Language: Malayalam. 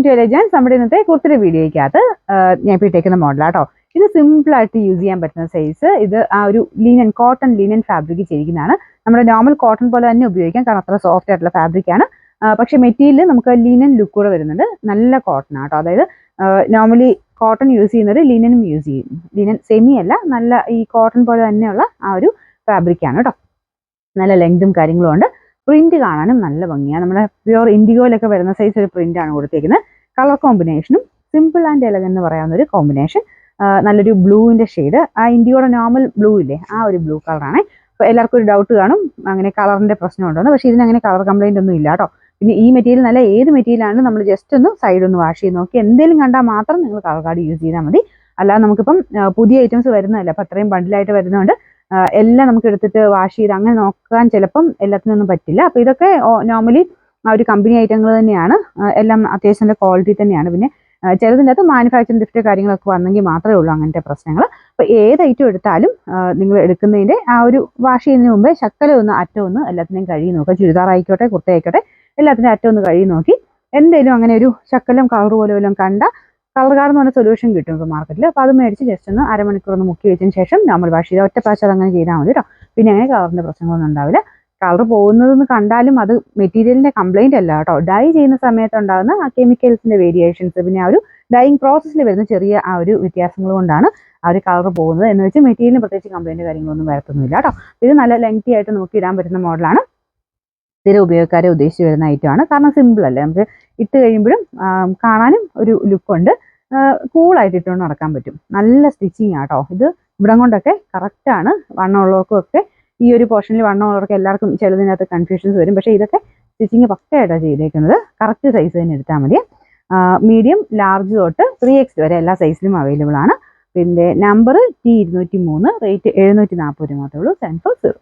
To elegance. നമ്മുടെ ഇന്നത്തെ കുർത്തിയുടെ വീഡിയോയ്ക്കകത്ത് ഞാൻ ഇപ്പോൾ ഇട്ടേക്കുന്ന മോഡലാട്ടോ. ഇത് സിമ്പിളായിട്ട് യൂസ് ചെയ്യാൻ പറ്റുന്ന സൈസ്. ഇത് ആ ഒരു ലിനൻ, കോട്ടൺ ലിനൻ ഫാബ്രിക് ചെയ്തിരിക്കുന്നതാണ്. നമ്മുടെ നോർമൽ കോട്ടൺ പോലെ തന്നെ ഉപയോഗിക്കാം, കാരണം അത്ര സോഫ്റ്റ് ആയിട്ടുള്ള ഫാബ്രിക്കാണ്. പക്ഷേ മെറ്റീരിയൽ നമുക്ക് ലിനൻ ലുക്ക് കൂടെ വരുന്നുണ്ട്. നല്ല കോട്ടൺ ആട്ടോ. അതായത് നോർമലി കോട്ടൺ യൂസ് ചെയ്യുന്നത് ലിനനും യൂസ് ചെയ്യും. ലിനൻ സെമി അല്ല, നല്ല ഈ കോട്ടൺ പോലെ തന്നെയുള്ള ആ ഒരു ഫാബ്രിക്കാണ് കേട്ടോ. നല്ല ലെങ്തും കാര്യങ്ങളും ഉണ്ട്. പ്രിന്റ് കാണാനും നല്ല ഭംഗിയാണ്. നമ്മുടെ പ്യുവർ ഇൻഡിഗോയിലൊക്കെ വരുന്ന സൈസ് ഒരു പ്രിന്റ് ആണ് കൊടുത്തിരിക്കുന്നത്. കളർ കോമ്പിനേഷനും സിമ്പിൾ ആൻഡ് എലഗന്റ് എന്ന് പറയാവുന്ന ഒരു കോമ്പിനേഷൻ. നല്ലൊരു ബ്ലൂവിന്റെ ഷെയ്ഡ്, ആ ഇൻഡിഗോയുടെ നോർമൽ ബ്ലൂ ഇല്ലേ, ആ ഒരു ബ്ലൂ കളറാണ്. അപ്പോൾ എല്ലാവർക്കും ഒരു ഡൗട്ട് കാണും അങ്ങനെ കളറിന്റെ പ്രശ്നം ഉണ്ടോന്ന്. പക്ഷേ ഇതിനങ്ങനെ കളർ കംപ്ലൈന്റ് ഒന്നും ഇല്ല കേട്ടോ. പിന്നെ ഈ മെറ്റീരിയൽ നല്ല ഏത് മെറ്റീരിയലാണ് നമ്മൾ ജസ്റ്റ് ഒന്ന് സൈഡ് ഒന്ന് വാഷ് ചെയ്ത് നോക്കി എന്തെങ്കിലും കണ്ടാൽ മാത്രം നിങ്ങൾ കളർ കാർഡ് യൂസ് ചെയ്താൽ മതി. അല്ലാതെ നമുക്കിപ്പം പുതിയ ഐറ്റംസ് വരുന്നതല്ല, അപ്പം അത്രയും ബണ്ടിലായിട്ട് വരുന്നതുകൊണ്ട് എല്ലാം നമുക്ക് എടുത്തിട്ട് വാഷ് ചെയ്ത് അങ്ങനെ നോക്കാൻ ചിലപ്പം എല്ലാത്തിനൊന്നും പറ്റില്ല. അപ്പോൾ ഇതൊക്കെ നോർമലി ആ ഒരു കമ്പനി ഐറ്റങ്ങൾ തന്നെയാണ്. എല്ലാം അത്യാവശ്യം നല്ല ക്വാളിറ്റി തന്നെയാണ്. പിന്നെ ചിലതിൻ്റെ അകത്ത് മാനുഫാക്ചറിങ് ഡിഫക്റ്റ് കാര്യങ്ങളൊക്കെ വന്നെങ്കിൽ മാത്രമേ ഉള്ളൂ അങ്ങനത്തെ പ്രശ്നങ്ങൾ. അപ്പോൾ ഏത് ഐറ്റം എടുത്താലും നിങ്ങൾ എടുക്കുന്നതിൻ്റെ ആ ഒരു വാഷ് ചെയ്യുന്നതിന് മുമ്പേ ശക്കല ഒന്ന് അറ്റം ഒന്ന് എല്ലാത്തിനെയും കഴുകി നോക്കുക. ചുരിദാർ ആയിക്കോട്ടെ, കുർത്ത ആയിക്കോട്ടെ, എല്ലാത്തിൻ്റെ അറ്റം ഒന്ന് കഴുകി നോക്കി എന്തെങ്കിലും അങ്ങനെ ഒരു ശക്കലം കളർ പോലെ വല്ലതും കണ്ട കളർ കാർഡ് എന്ന് പറഞ്ഞ സൊല്യൂഷൻ കിട്ടും ഇപ്പോൾ മാർക്കറ്റിൽ. അപ്പോൾ അത് മേടിച്ച് ജസ്റ്റ് ഒന്ന് അരമണിക്കൂർ ഒന്ന് മുക്കി വെച്ചതിന് ശേഷം നമ്മൾ വാഷ് ചെയ്താൽ ഒറ്റ പ്രാവശ്യം അതങ്ങനെ ചെയ്താൽ മതി കേട്ടോ. പിന്നെ അങ്ങനെ കളറിൻ്റെ പ്രശ്നങ്ങളൊന്നും ഉണ്ടാവില്ല. കളർ പോകുന്നതെന്ന് കണ്ടാലും അത് മെറ്റീരിയലിൻ്റെ കംപ്ലൈൻറ്റ് അല്ല കേട്ടോ. ഡൈ ചെയ്യുന്ന സമയത്ത് ഉണ്ടാകുന്ന ആ കെമിക്കൽസിൻ്റെ വേരിയേഷൻസ്, പിന്നെ ആ ഒരു ഡൈയിങ് പ്രോസസ്സിൽ വരുന്ന ചെറിയ ആ ഒരു വ്യത്യാസങ്ങൾ കൊണ്ടാണ് ആ ഒരു കളർ പോകുന്നത്. എന്ന് വെച്ച് മെറ്റീരിയലിന് പ്രത്യേകിച്ച് കംപ്ലൈൻറ്റ് കാര്യങ്ങളൊന്നും വരത്തൊന്നുമില്ല കേട്ടോ. ഇത് നല്ല ലെങ്തി ആയിട്ട് നമുക്ക് ഇടാൻ പറ്റുന്ന മോഡലാണ്. സ്ഥിര ഉപയോഗക്കാരെ ഉദ്ദേശിച്ച് വരുന്ന ഐറ്റമാണ്. കാരണം സിമ്പിൾ അല്ലേ, നമുക്ക് ഇട്ട് കഴിയുമ്പോഴും കാണാനും ഒരു ലുക്കുണ്ട്. കൂളായിട്ട് ഇട്ടുകൊണ്ട് നടക്കാൻ പറ്റും. നല്ല സ്റ്റിച്ചിങ് ആട്ടോ. ഇത് ഇവിടം കൊണ്ടൊക്കെ കറക്റ്റാണ്. വണ്ണമുള്ളവർക്കൊക്കെ ഈ ഒരു പോർഷനിൽ വണ്ണമുള്ളവർക്ക് എല്ലാവർക്കും ചിലതിനകത്ത് കൺഫ്യൂഷൻസ് വരും. പക്ഷേ ഇതൊക്കെ സ്റ്റിച്ചിങ് പക്കയായിട്ടാണ് ചെയ്തേക്കുന്നത്. കറക്റ്റ് സൈസ് തന്നെ എടുത്താൽ മതി. മീഡിയം, ലാർജ് തൊട്ട് 3X വരെ എല്ലാ സൈസിലും അവൈലബിൾ ആണ്. പിന്നെ നമ്പർ T203, റേറ്റ് 740 മാത്രമേ ഉള്ളൂ. 740.